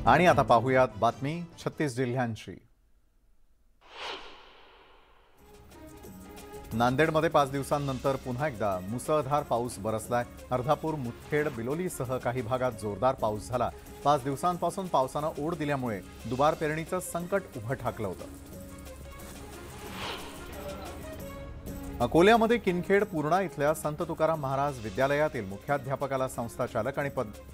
आणि आता पाहूयात बातमी 36 जिल्ह्यांची। नांदेडमध्ये 5 दिवसांनंतर पुन्हा एकदा मुसळधार पाऊस बरसलाय। अर्धापूर, मुदखेड, बिलोलीसह काही भागात जोरदार पाऊस झाला। 5 दिवसांपासून पावसानं ओढ दिल्यामुळे दुबार पेरणीचं संकट उभं ठाकलं होतं। अकोल्यामध्ये किनखेड पूर्णा इथल्या संत तुकाराम महाराज विद्यालयातील मुख्याध्यापकाला संस्थाचालक आणि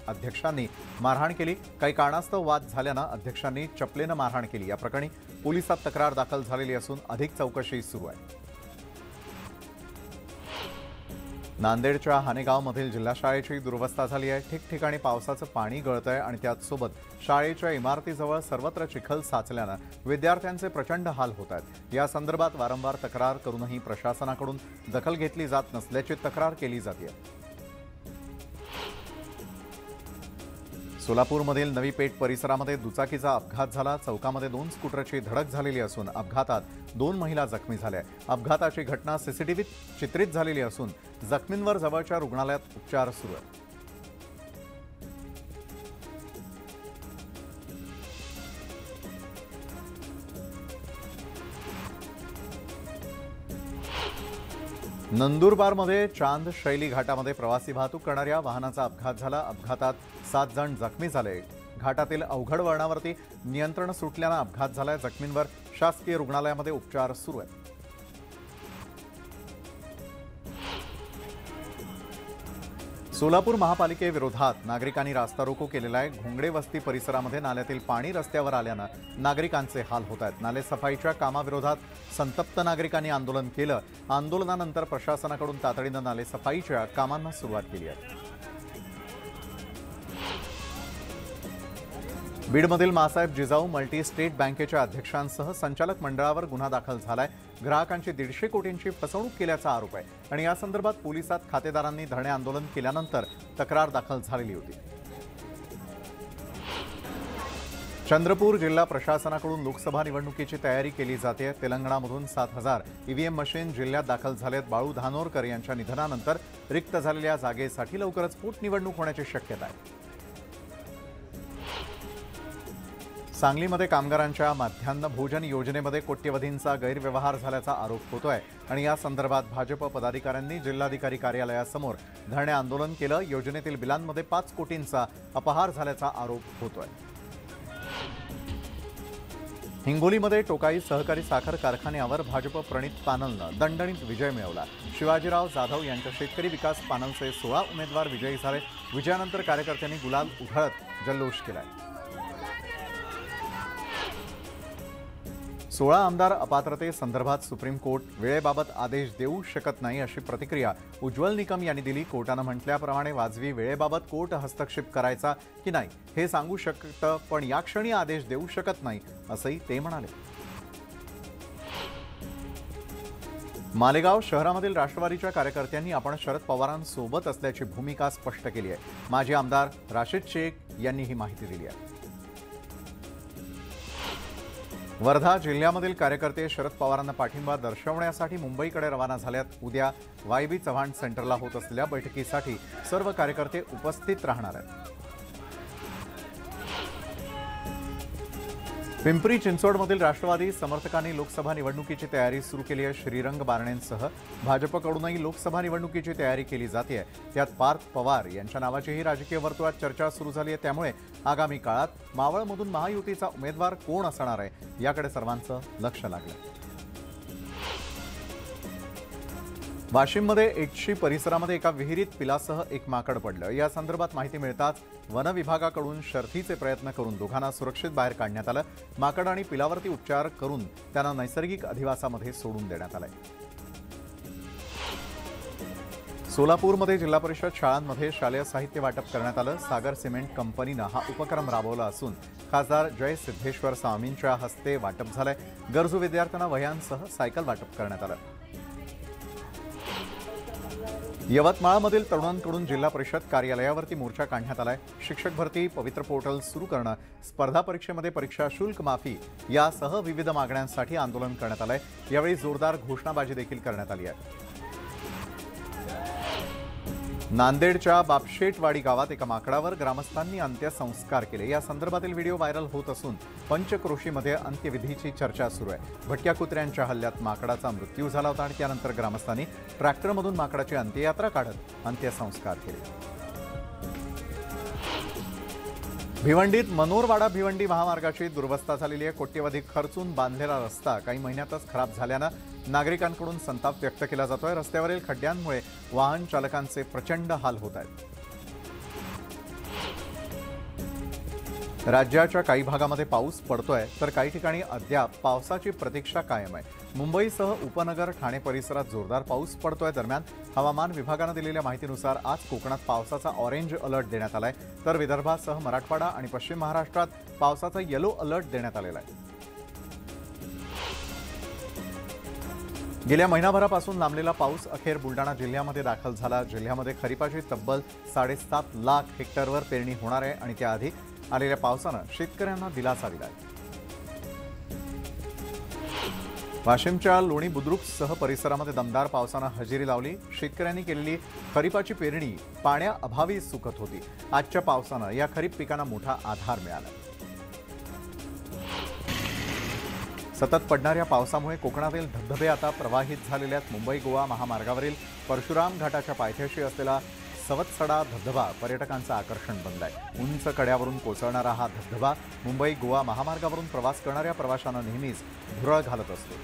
अध्यक्षांनी मारहाण केली। काही कारणास्तव वाद झाल्यानं अध्यक्षांनी चपलेनं मारहाण केली। या प्रकरणी पोलिसात तक्रार दाखल झालेली असून अधिक चौकशी सुरू आहे। नांदेडच्या हानेगावमधील जिल्हा शाळेची दुरवस्था झाली आहे। ठिकठिकाणी पावसाचं पाणी गळतंय आणि त्याचसोबत शाळेच्या इमारतीजवळ सर्वत्र चिखल साचल्यानं विद्यार्थ्यांचे प्रचंड हाल होत आहेत। या संदर्भात वारंवार तक्रार करूनही प्रशासनाकडून दखल घेतली जात नसल्याची तक्रार केली जाते। सोलापूरमधील नवी पेठ परिसरामध्ये दुचाकीचा अपघात झाला। चौकामध्ये 2 स्कूटरची धडक झालेली असून अपघातात 2 महिला जखमी झाल्या। अपघाताची घटना सीसीटीव्हीत चित्रित झालेली असून जखमींवर जवळच्या रुग्णालयात उपचार सुरू आहेत। नंदुरबारमध्ये चांद शैली घाटामध्ये प्रवासी वाहतूक करणाऱ्या वाहनाचा अपघात झाला। अपघातात 7 जण जखमी झाले। घाटातील अवघड वळणावरती नियंत्रण सुटल्यानं अपघात झालाय। जखमींवर शासकीय रुग्णालयामध्ये उपचार सुरू आहेत। सोलापूर महापालिकेविरोधात नागरिकांनी रास्ता रोको केलेला आहे। घोंगडे वस्ती परिसरामध्ये नाल्यातील पाणी रस्त्यावर आल्यानं नागरिकांचे हाल होत आहेत। नाले सफाईच्या कामाविरोधात संतप्त नागरिकांनी आंदोलन केलं। आंदोलनानंतर प्रशासनाकडून तातडीनं नाले सफाईच्या कामांना सुरुवात केली आहे। बीडमधील मासाहेब जिजाऊ मल्टी स्टेट बँकेच्या अध्यक्षांसह संचालक मंडळावर गुन्हा दाखल झालाय। ग्राहकांची 150 कोटींची फसवणूक केल्याचा आरोप आहे आणि या संदर्भात पोलिसात खातेदारांनी धरणे आंदोलन केल्यानंतर तक्रार दाखल झालेली होती। चंद्रपूर जिल्हा प्रशासनाकडून लोकसभा निवडणुकीची तयारी केली जाते। तेलंगणामधून 7000 ईव्हीएम मशीन जिल्ह्यात दाखल झालेत। बाळू धानोरकर यांच्या निधनानंतर रिक्त झालेल्या जागेसाठी लवकरच पोटनिवडणूक होण्याची शक्यता आहे। सांगलीमध्ये कामगारांच्या माध्यान्ह भोजन योजनेमध्ये कोट्यवधींचा गैरव्यवहार झाल्याचा आरोप होतोय आणि या संदर्भात भाजप पदाधिकाऱ्यांनी जिल्हाधिकारी कार्यालयासमोर धरणे आंदोलन केलं। योजनेतील बिलांमध्ये 5 कोटींचा अपहार झाल्याचा आरोप होतोय। हिंगोलीमध्ये टोकाई सहकारी साखर कारखान्यावर भाजप प्रणित पॅनलनं दणदणीत विजय मिळवला। शिवाजीराव जाधव यांच्या शेतकरी विकास पॅनलचे 16 उमेदवार विजयी झाले। विजयानंतर कार्यकर्त्यांनी गुलाल उधळत जल्लोष केलाय। 16 आमदार अपात्रतेसंदर्भात सुप्रीम कोर्ट वेळेबाबत आदेश देऊ शकत नाही अशी प्रतिक्रिया उज्ज्वल निकम यांनी दिली। कोर्टानं म्हटल्याप्रमाणे वाजवी वेळेबाबत कोर्ट हस्तक्षेप करायचा की नाही हे सांगू शकतं, पण या क्षणी आदेश देऊ शकत नाही असंही ते म्हणाले। मालेगाव शहरामधील राष्ट्रवादीच्या कार्यकर्त्यांनी आपण शरद पवारांसोबत असल्याची भूमिका स्पष्ट केली आहे। माजी आमदार राशिद शेख यांनी ही माहिती दिली आहे। वर्धा जिल्ह्यामधील कार्यकर्ते शरद पवारांना पाठिंबा दर्शवण्यासाठी मुंबईकडे रवाना झाल्यात। उद्या वाय.बी. चव्हाण सेंटरला होत असलेल्या बैठकीसाठी सर्व कार्यकर्ते उपस्थित राहणार आहेत। पिंपरी चिंचवडमधील राष्ट्रवादी समर्थकांनी लोकसभा निवडणुकीची तयारी सुरू केली आहे। श्रीरंग बारणेंसह भाजपकडूनही लोकसभा निवडणुकीची तयारी केली जाते। त्यात पार्थ पवार यांच्या नावाचीही राजकीय वर्तुळात चर्चा सुरू झाली आहे। त्यामुळे आगामी काळात मावळमधून महायुतीचा उमेदवार कोण असणार आहे याकडे सर्वांचं लक्ष लागलं। वाशिममध्ये एटशी परिसरामध्ये एका विहिरीत पिलासह एक माकड पडलं। या संदर्भात माहिती मिळताच वन विभागाकडून शर्थीचे प्रयत्न करून दोघांना सुरक्षित बाहेर काढण्यात आलं। माकड आणि पिलावरती उपचार करून त्यांना नैसर्गिक अधिवासामध्ये सोडून देण्यात आलंय। सोलापूरमध्ये जिल्हा परिषद शाळांमध्ये शालेय साहित्य वाटप करण्यात आलं। सागर सिमेंट कंपनीनं हा उपक्रम राबवला असून खासदार जय सिद्धेश्वर स्वामींच्या हस्ते वाटप झालंय। गरजू विद्यार्थ्यांना वह्यांसह सायकल वाटप करण्यात आलं। यवतमाळमधील तरुणांकडून जिल्हा परिषद कार्यालयावरती मोर्चा काढण्यात आलाय। शिक्षक भरती, पवित्र पोर्टल सुरू करणं, स्पर्धा परीक्षेमध्ये परीक्षा शुल्क माफी यासह विविध मागण्यांसाठी आंदोलन करण्यात आलंय। यावेळी जोरदार घोषणाबाजी देखील करण्यात आली आहे। नांदेडच्या बापशेटवाडी गावात एका माकडावर ग्रामस्थांनी अंत्यसंस्कार केले। या संदर्भातील व्हिडिओ व्हायरल होत असून पंचक्रोशीमध्ये अंत्यविधीची चर्चा सुरू आहे। भटक्या कुत्र्यांच्या हल्ल्यात माकडाचा मृत्यू झाला होता आणि त्यानंतर ग्रामस्थांनी ट्रॅक्टरमधून माकडाची अंत्ययात्रा काढत अंत्यसंस्कार केले। भिवंडीत मनोरवाडा भिवंडी महामार्गाची दुरवस्था झालेली आहे। कोट्यवधी खर्चून बांधलेला रस्ता काही महिन्यातच खराब झाल्यानं नागरिकांकडून संताप व्यक्त केला जातोय। रस्त्यावरील खड्ड्यांमुळे वाहन चालकांचे प्रचंड हाल होत आहेत। राज्याच्या काही भागामध्ये पाऊस पडतोय तर काही ठिकाणी अद्याप पावसाची प्रतीक्षा कायम आहे। मुंबईसह उपनगर ठाणे परिसरात जोरदार पाऊस पडतोय। दरम्यान हवामान विभागाने दिलेल्या माहितीनुसार आज कोकणात पावसाचा ऑरेंज अलर्ट देण्यात आलाय, तर विदर्भासह मराठवाडा आणि पश्चिम महाराष्ट्रात पावसाचा येलो अलर्ट देण्यात आलेला आहे। गेल्या महिनाभरापासून लांबलेला पाऊस अखेर बुलडाणा जिल्ह्यामध्ये दाखल झाला। जिल्ह्यामध्ये खरीपाची तब्बल 7.5 लाख हेक्टरवर पेरणी होणार आहे आणि त्याआधी आलेल्या पावसानं शेतकऱ्यांना दिलासा दिलाय। वाशिमच्या लोणी बुद्रुकसह परिसरामध्ये दमदार पावसानं हजेरी लावली। शेतकऱ्यांनी केलेली खरीपाची पेरणी पाण्याअभावी सुकत होती। आजच्या पावसानं या खरीप पिकांना मोठा आधार मिळाला। सतत पडणाऱ्या पावसामुळे कोकणातील धबधबे आता प्रवाहित झालेले आहेत। मुंबई गोवा महामार्गावरील परशुराम घाटाच्या पायथ्याशी असलेला सवत्सडा धबधबा पर्यटकांचं आकर्षण बनलाय। उंच कड्यावरून कोसळणारा हा धबधबा मुंबई गोवा महामार्गावरून प्रवास करणाऱ्या प्रवाशांना नेहमीच भुरळ घालत असतो।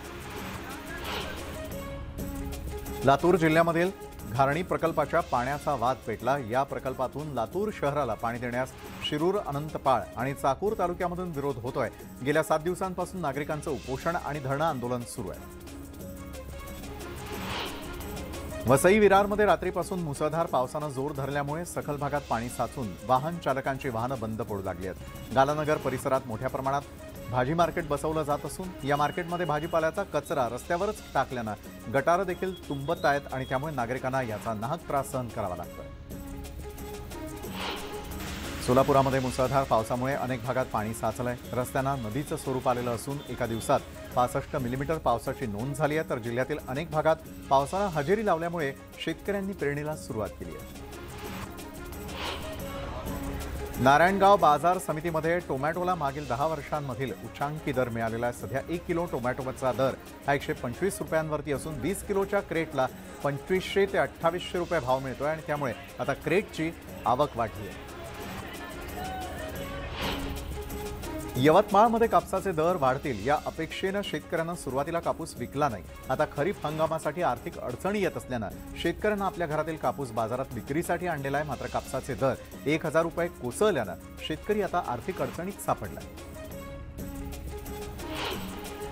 लातूर जिल्ह्यामधील घारणी प्रकल्पाच्या पाण्याचा वाद पेटला। या प्रकल्पातून लातूर शहराला पाणी देण्यास शिरूर, अनंतपाळ आणि चाकूर तालुक्यामधून विरोध होतोय। गेल्या 7 दिवसांपासून नागरिकांचं उपोषण आणि धरणं आंदोलन सुरू आहे। वसई विरारमध्ये रात्रीपासून मुसळधार पावसानं जोर धरल्यामुळे सखल भागात पाणी साचून वाहन चालकांची वाहनं बंद पडू लागली आहेत। गालानगर परिसरात मोठ्या प्रमाणात भाजी मार्केट बसवलं जात असून या मार्केटमध्ये भाजीपाल्याचा कचरा रस्त्यावरच टाकल्यानं गटारं देखील तुंबत आहेत आणि त्यामुळे नागरिकांना याचा नाहक त्रास सहन करावा लागतोय। सोलापुरामध्ये मुसळधार पावसामुळे अनेक भागात पाणी साचलंय। रस्त्यांना नदीचं स्वरूप आलेलं असून एका दिवसात 65 मिलीमीटर पावसाची नोंद झाली आहे, तर जिल्ह्यातील अनेक भागात पावसानं हजेरी लावल्यामुळे शेतकऱ्यांनी पेरणीला सुरुवात केली आहे। नारायणगाव बाजार समितीमध्ये टोमॅटोला मागील 10 वर्षांमधील उच्चांकी दर मिळालेला आहे। सध्या 1 किलो टोमॅटोचा दर हा 125 रुपयांवरती असून 20 किलोच्या क्रेटला 2500 ते 2800 रुपये भाव मिळतोय आणि त्यामुळे आता क्रेटची आवक वाढली आहे। यवतमाळमध्ये कापसाचे दर वाढतील या अपेक्षेनं शेतकऱ्यांना सुरुवातीला कापूस विकला नाही। आता खरीप हंगामासाठी आर्थिक अडचणी येत असल्यानं शेतकऱ्यांना आपल्या घरातील कापूस बाजारात विक्रीसाठी आणलेला आहे। मात्र कापसाचे दर 1000 रुपये कोसळल्यानं शेतकरी आता आर्थिक अडचणीत सापडलाय।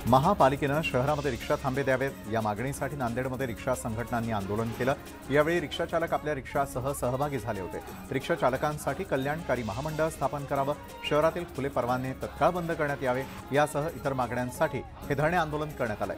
महापालिकेनं शहरामध्ये रिक्षा थांबे द्यावेत या मागणीसाठी नांदेडमध्ये रिक्षा संघटनांनी आंदोलन केलं। यावेळी रिक्षाचालक आपल्या रिक्षासह सहभागी झाले होते। रिक्षा चालकांसाठी कल्याणकारी महामंडळ स्थापन करावं, शहरातील खुले परवाने तत्काळ बंद करण्यात यावे यासह इतर मागण्यांसाठी हे धरणे आंदोलन करण्यात आलंय।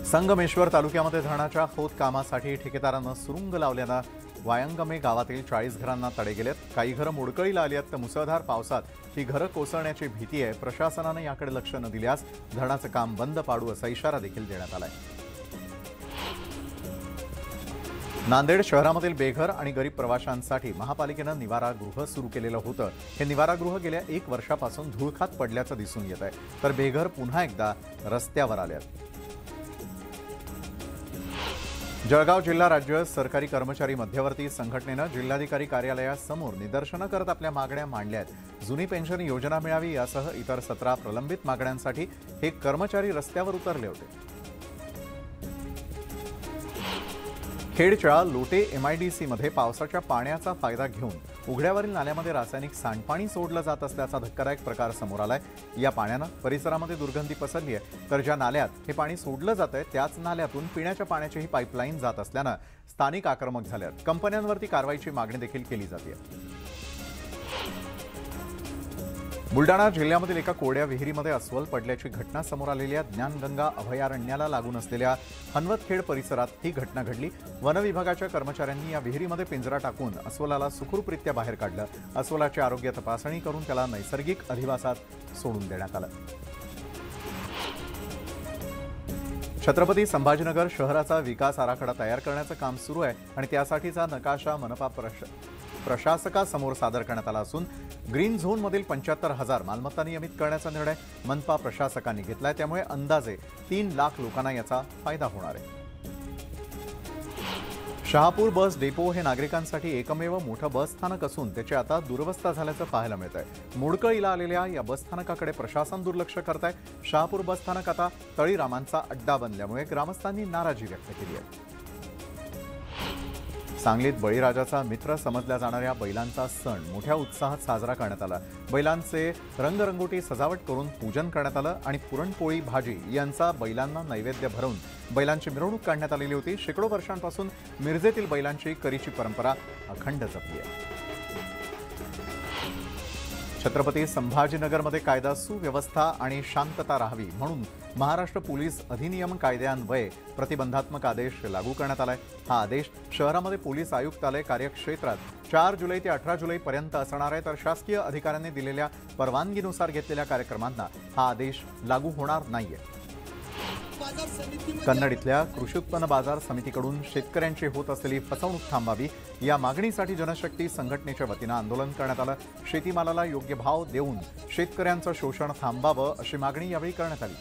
संगमेश्वर तालुक्यामध्ये धरणाच्या खोदकामासाठी ठेकेदारानं सुरुंग लावल्यानं वायंगमे गावातील 40 घरांना तडे गेलेत। काही घरं मोडकळीला आली आहेत तर मुसळधार पावसात ही घरं कोसळण्याची भीती आहे। प्रशासनानं याकडे लक्ष न दिल्यास धरणाचं काम बंद पाडू असा इशारा देखील देण्यात आलाय। नांदेड शहरामधील बेघर आणि गरीब प्रवाशांसाठी महापालिकेनं निवारागृह सुरू केलेलं होतं। हे निवारागृह गेल्या 1 वर्षापासून धूळखात पडल्याचं दिसून येत आहे, तर बेघर पुन्हा एकदा रस्त्यावर आले आहेत। जळगाव जिल्हा राज्य सरकारी कर्मचारी मध्यवर्ती संघटनेनं जिल्हाधिकारी कार्यालयासमोर निदर्शनं करत आपल्या मागण्या मांडल्या आहेत। जुनी पेन्शन योजना मिळावी यासह इतर 17 प्रलंबित मागण्यांसाठी हे कर्मचारी रस्त्यावर उतरले होते। खेडच्या लोटे MIDC मध्ये पावसाच्या पाण्याचा फायदा घेऊन उघड्यावरील नाल्यामध्ये रासायनिक सांडपाणी सोडलं जात असल्याचा धक्कादायक प्रकार समोर आलाय। या पाण्यानं परिसरामध्ये दुर्गंधी पसरली आहे, तर ज्या नाल्यात हे पाणी सोडलं जात आहे त्याच नाल्यातून पिण्याच्या पाण्याचीही पाईपलाईन जात असल्यानं स्थानिक आक्रमक झाले आहेत। कंपन्यांवरती कारवाईची मागणी देखील केली जाते। बुलडाणा जिल्ह्यामधील एका कोरड्या विहिरीमध्ये अस्वल पडल्याची घटना समोर आलेली आहे। ज्ञानगंगा अभयारण्याला लागून असलेल्या हनवतखेड परिसरात ही घटना घडली। वन विभागाच्या कर्मचाऱ्यांनी या विहिरीमध्ये पिंजरा टाकून अस्वलाला सुखरूपरित्या बाहेर काढलं। अस्वलाची आरोग्य तपासणी करून त्याला नैसर्गिक अधिवासात सोडून देण्यात आलं। छत्रपती संभाजीनगर शहराचा विकास आराखडा तयार करण्याचं काम सुरू आहे आणि त्यासाठीचा नकाशा मनपा प्रशासकासमोर सादर करण्यात आला असून ग्रीन झोनमधील 75,000 मालमत्ता नियमित करण्याचा निर्णय मनपा प्रशासकांनी घेतलाय। त्यामुळे अंदाजे 3 लाख लोकांना याचा फायदा होणार आहे। शहापूर बस डेपो हे नागरिकांसाठी एकमेव मोठं बस स्थानक असून त्याची आता दुरवस्था झाल्याचं पाहायला मिळत आहे। मोडकळीला आलेल्या या बस स्थानकाकडे प्रशासन दुर्लक्ष करत आहे। शहापूर बस स्थानक आता तळीरामांचा अड्डा बनल्यामुळे ग्रामस्थांनी नाराजी व्यक्त केली आहे। सांगलीत बळीराजाचा मित्र समजल्या जाणाऱ्या बैलांचा सण मोठ्या उत्साहात साजरा करण्यात आला। बैलांचे रंगरंगोटी सजावट करून पूजन करण्यात आलं आणि पुरणपोळी भाजी यांचा बैलांना नैवेद्य भरून बैलांची मिरवणूक काढण्यात आलेली होती। शेकडो वर्षांपासून मिरजेतील बैलांची करीची परंपरा अखंड जपली आहे। छत्रपती संभाजीनगरमध्ये कायदा सुव्यवस्था आणि शांतता राहावी म्हणून महाराष्ट्र पोलीस अधिनियम कायद्यान्वये प्रतिबंधात्मक आदेश लागू करण्यात आलाय। हा आदेश शहरामध्ये पोलीस आयुक्तालय कार्यक्षेत्रात 4 जुलै ते 18 जुलैपर्यंत असणार आहे, तर शासकीय अधिकाऱ्यांनी दिलेल्या परवानगीनुसार घेतलेल्या कार्यक्रमांना हा आदेश लागू होणार नाहीये। कन्नड इथल्या कृषी उत्पन्न बाजार समितीकडून शेतकऱ्यांची होत असलेली फसवणूक थांबावी या मागणीसाठी जनशक्ती संघटनेच्या वतीनं आंदोलन करण्यात आलं। शेतीमालाला योग्य भाव देऊन शेतकऱ्यांचं शोषण थांबावं अशी मागणी यावेळी करण्यात आली।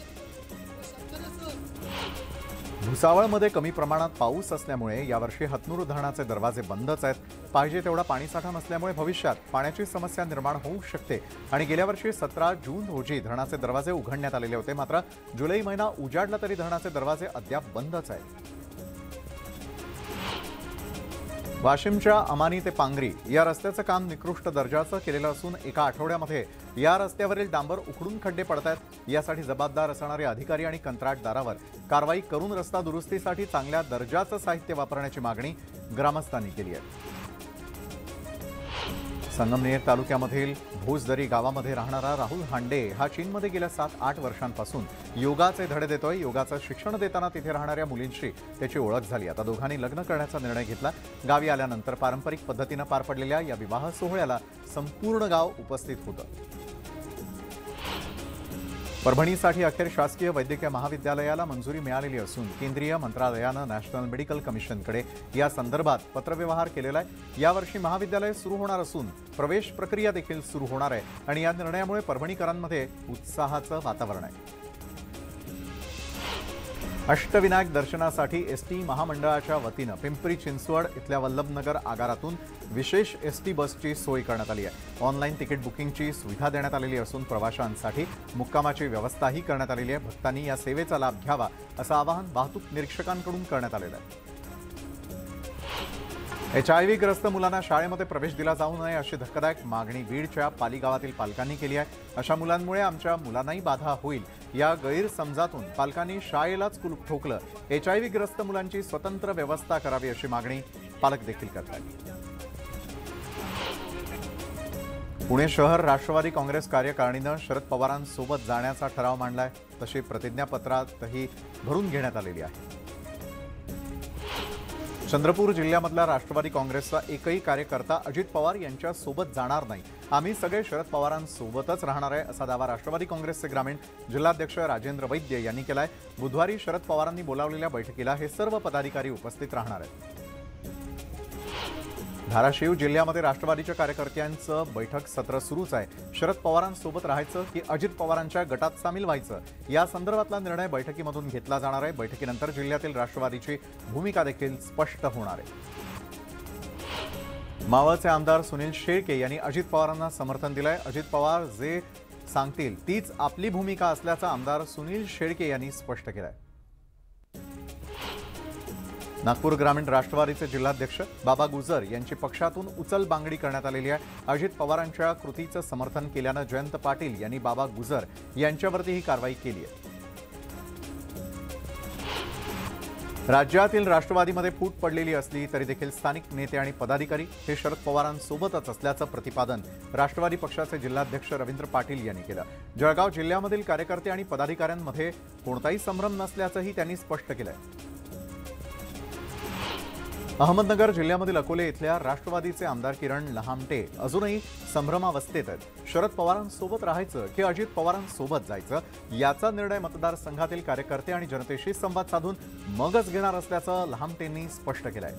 भुसावळमध्ये कमी प्रमाणात पाऊस असल्यामुळे यावर्षी हतनूर धरणाचे दरवाजे बंदच आहेत। पाहिजे तेवढा पाणीसाठा नसल्यामुळे भविष्यात पाण्याची समस्या निर्माण होऊ शकते आणि गेल्या वर्षी 17 जून रोजी धरणाचे दरवाजे उघडण्यात आलेले होते, मात्र जुलै महिना उजाडला तरी धरणाचे दरवाजे अद्याप बंदच आहेत। वाशिमच्या अमानी ते पांगरी या रस्त्याचं काम निकृष्ट दर्जाचं केलेलं असून एका आठवड्यामध्ये या रस्त्यावरील डांबर उखडून खड्डे पडतायत। यासाठी जबाबदार असणारे अधिकारी आणि कंत्राटदारावर कारवाई करून रस्ता दुरुस्तीसाठी चांगल्या दर्जाचं साहित्य वापरण्याची मागणी ग्रामस्थांनी केली आहे। संगमनेर तालुक्यामधील भोजदरी गावामध्ये राहणारा राहुल हांडे हा चीनमध्ये गेल्या 7-8 वर्षांपासून योगाचे धडे देतोय। योगाचं शिक्षण देताना तिथे राहणाऱ्या मुलींशी त्याची ओळख झाली। आता दोघांनी लग्न करण्याचा निर्णय घेतला। गावी आल्यानंतर पारंपरिक पद्धतीनं पार पडलेल्या या विवाह सोहळ्याला संपूर्ण गाव उपस्थित होतं। परभणीसाठी अखेर शासकीय वैद्यकीय महाविद्यालयाला मंजुरी मिळालेली असून केंद्रीय मंत्रालयानं नॅशनल मेडिकल कमिशनकडे या संदर्भात पत्रव्यवहार केलेला आहे। यावर्षी महाविद्यालय सुरू होणार असून प्रवेश प्रक्रिया देखील सुरू होणार आहे आणि या निर्णयामुळे परभणीकरांमध्ये उत्साहाचं वातावरण आहे। अष्टविनायक दर्शनासाठी एसटी महामंडळाच्या वतीनं पिंपरी चिंचवड इथल्या वल्लभनगर आगारातून विशेष एसटी बसची सोय करण्यात आली आहे। ऑनलाईन तिकीट बुकिंगची सुविधा देण्यात आलेली असून प्रवाशांसाठी मुक्कामाची व्यवस्थाही करण्यात आलेली आहे। भक्तांनी या सेवेचा लाभ घ्यावा असं आवाहन वाहतूक निरीक्षकांकडून करण्यात आलेलं आहे। HIV ग्रस्त मुलांना शाळेमध्ये प्रवेश दिला जाऊ नये अशी धक्कादायक मागणी बीडच्या पाली गावातील पालकांनी केली आहे। अशा मुलांमुळे आमच्या मुलांनाही बाधा होईल या गैरसमजातून पालकांनी शाळेलाच कुलूप ठोकलं। HIV ग्रस्त मुलांची स्वतंत्र व्यवस्था करावी अशी मागणी पालक देखील करतात। पुणे शहर राष्ट्रवादी काँग्रेस कार्यकारिणीनं शरद पवारांसोबत जाण्याचा ठराव मांडलाय, तशी प्रतिज्ञापत्रातही भरून घेण्यात आलेली आहे। चंद्रपूर जिल्ह्यामधला राष्ट्रवादी काँग्रेसचा एकही कार्यकर्ता अजित पवार यांच्या सोबत जाणार नाही। आम्ही सगळे शरद पवारांसोबतच राहणार आहे असा दावा राष्ट्रवादी काँग्रेसचे ग्रामीण जिल्हाध्यक्ष राजेंद्र वैद्य यांनी केलाय। बुधवारी शरद पवारांनी बोलावलेल्या बैठकीला हे सर्व पदाधिकारी उपस्थित राहणार आहेत। धाराशिव जिल्ह्यामध्ये राष्ट्रवादीच्या कार्यकर्त्यांचं बैठक सत्र सुरूच आहे। शरद पवारांसोबत राहायचं की अजित पवारांच्या गटात सामील व्हायचं या संदर्भातला निर्णय बैठकीमधून घेतला जाणार आहे। बैठकीनंतर जिल्ह्यातील राष्ट्रवादीची भूमिका देखील स्पष्ट होणार आहे। मावळचे आमदार सुनील शेळके यांनी अजित पवारांना समर्थन दिलंय। अजित पवार जे सांगतील तीच आपली भूमिका असल्याचं आमदार सुनील शेळके यांनी स्पष्ट केलंय। नागपूर ग्रामीण राष्ट्रवादीचे जिल्हाध्यक्ष बाबा गुजर यांची पक्षातून उचलबांगडी करण्यात आलेली आहे। अजित पवारांच्या कृतीचं समर्थन केल्यानं जयंत पाटील यांनी बाबा गुजर यांच्यावरती ही कारवाई केली आहे। राज्यातील राष्ट्रवादीमध्ये फूट पडलेली असली तरी देखील स्थानिक नेते आणि पदाधिकारी हे शरद पवारांसोबतच असल्याचं प्रतिपादन राष्ट्रवादी पक्षाचे जिल्हाध्यक्ष रवींद्र पाटील यांनी केलं। जळगाव जिल्ह्यामधील कार्यकर्ते आणि पदाधिकाऱ्यांमध्ये कोणताही संभ्रम नसल्याचंही त्यांनी स्पष्ट केलंय। अहमदनगर जिल्ह्यामधील अकोले इथल्या राष्ट्रवादीचे आमदार किरण लहामटे अजूनही संभ्रमावस्थेत आहेत. शरद पवारांसोबत राहायचं की अजित पवारांसोबत जायचं याचा निर्णय मतदारसंघातील कार्यकर्ते आणि जनतेशी संवाद साधून मगच घेणार असल्याचं लहामटेंनी स्पष्ट केलंय.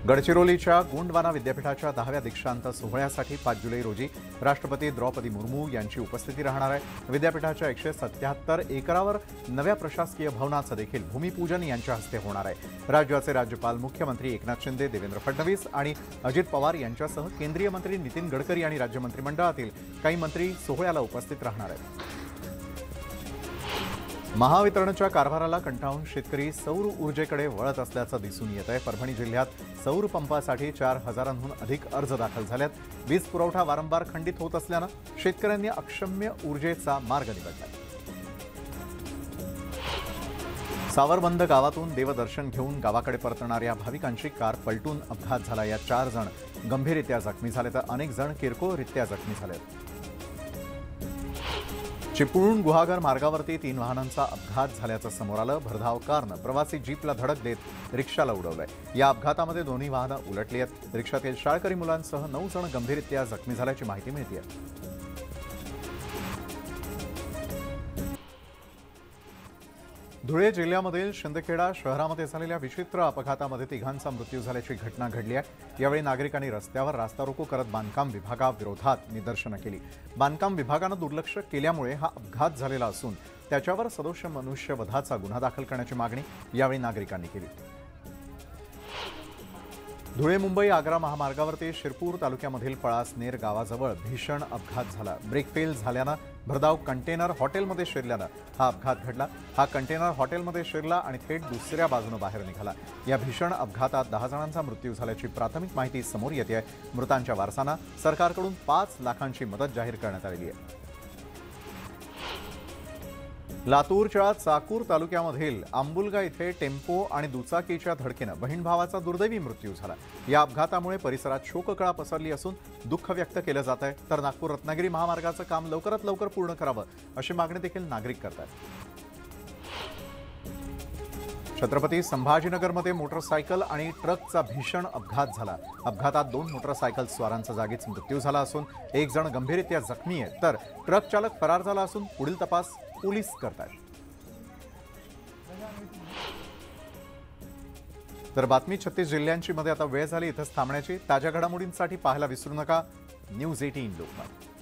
गडचिरोलीच्या गोंडवाना विद्यापीठाच्या 10व्या दीक्षांत सोहळ्यासाठी 5 जुलै रोजी राष्ट्रपती द्रौपदी मुर्मू यांची उपस्थिती राहणार आहे. विद्यापीठाच्या 177 एकरावर नव्या प्रशासकीय भवनाचं देखील भूमिपूजन यांच्या हस्ते होणार आहे. राज्याचे राज्यपाल, मुख्यमंत्री एकनाथ शिंदे, देवेंद्र फडणवीस आणि अजित पवार यांच्यासह केंद्रीय मंत्री नितीन गडकरी आणि राज्य मंत्रिमंडळातील काही मंत्री सोहळ्याला उपस्थित राहणार आहेत. महावितरणच्या कारभाराला कंटाळून शेतकरी सौर ऊर्जेकडे वळत असल्याचं दिसून येत आहे. परभणी जिल्ह्यात सौर पंपासाठी 4,000हून अधिक अर्ज दाखल झालेत. वीज पुरवठा वारंवार खंडित होत असल्यानं शेतकऱ्यांनी अक्षम्य ऊर्जेचा मार्ग निवडला. सावरबंद गावातून देवदर्शन घेऊन गावाकडे परतणाऱ्या भाविकांची कार पलटून अपघात झाला. या 4 जण गंभीररित्या जखमी झाले तर अनेक जण किरकोळरित्या जखमी झालेत. चिपळूण गुहागर मार्गावरती 3 वाहनांचा अपघात झाल्याचं समोर आलं. भरधाव कारनं प्रवासी जीपला धडक देत रिक्षाला उडवलंय. या अपघातामध्ये दोन्ही वाहनं उलटली आहेत. रिक्षातील शाळकरी मुलांसह 9 जण गंभीररित्या जखमी झाल्याची माहिती मिळते. धुळे जिल्ह्यामधील शिंदखेडा शहरामध्ये झालेल्या विचित्र अपघातामध्ये 3घांचा मृत्यू झाल्याची घटना घडली आहे. यावेळी नागरिकांनी रस्त्यावर रास्ता रोको करत बांधकाम विभागाविरोधात निदर्शनं केली. बांधकाम विभागानं दुर्लक्ष केल्यामुळे हा अपघात झालेला असून त्याच्यावर सदोष मनुष्यवधाचा गुन्हा दाखल करण्याची मागणी यावेळी नागरिकांनी केली. धुळे मुंबई आग्रा महामार्गावरती शिरपूर तालुक्यामधील पळासनेर गावाजवळ भीषण अपघात झाला. ब्रेक फेल झाल्यानं भरधाव कंटेनर हॉटेलमध्ये शिरल्यानं हा अपघात घडला. हा कंटेनर हॉटेलमध्ये शिरला आणि थेट दुसऱ्या बाजूने बाहेर निघाला. या भीषण अपघातात 10 जणांचा मृत्यू झाल्याची प्राथमिक माहिती समोर येते आहे. मृतांच्या वारसांना सरकारकडून 5 लाखांची मदत जाहीर करण्यात आलेली आहे. लातूरच्या चाकूर तालुक्यामधील आंबुलगा इथे टेम्पो आणि दुचाकीच्या धडकेनं बहीण भावाचा दुर्दैवी मृत्यू झाला. या अपघातामुळे परिसरात शोककळा पसरली असून दुःख व्यक्त केलं जात आहे. तर नागपूर रत्नागिरी महामार्गाचं काम लवकरात लवकर पूर्ण करावं अशी मागणी देखील नागरिक करतात. छत्रपती संभाजीनगरमध्ये मोटरसायकल आणि ट्रकचा भीषण अपघात झाला. अपघातात 2 मोटरसायकल स्वारांचा जागीच मृत्यू झाला असून 1 जण गंभीररित्या जखमी आहे. तर ट्रक चालक फरार झाला असून पुढील तपास पोलीस करतात. तर बातमी 36 जिल्ह्यांची मध्ये आता वेळ झाली इथंच थांबण्याची. ताज्या घडामोडींसाठी पाहायला विसरू नका न्यूज 18 लोकमत.